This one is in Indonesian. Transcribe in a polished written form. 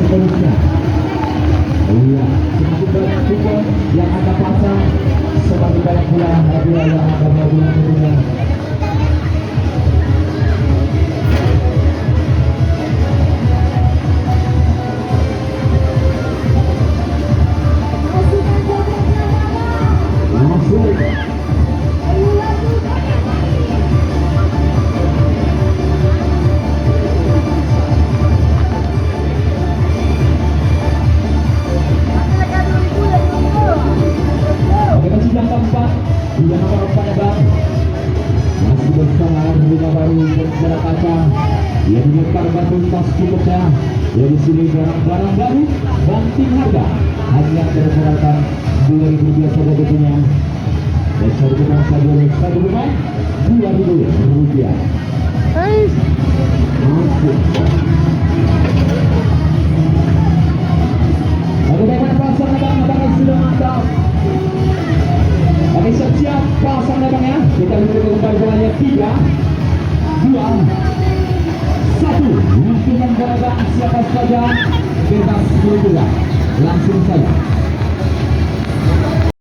seterusnya. Iya, semakin banyak kupon yang Anda pasang, semakin banyak pula hadiah yang Anda bagi tentunya. Masuk. Yang keempat, yang nomor 4 ya bang, masih bersama rumah baru bersejarah kaca yang dilempar batu tas cukupnya. Ya di sini barang-barang baru banting harga hanya berdasarkan 2.000 rupiah saja tentunya. Dan satu rumah satu rumah 2.000 rupiah. Masuk. Bagaimana pasang abang sudah mantap. Oke, siap pasang abangnya. Kita lihat kembali bolanya 3, 2, 1. Mungkin abang siapa saja bebas bergerak. Langsung saja.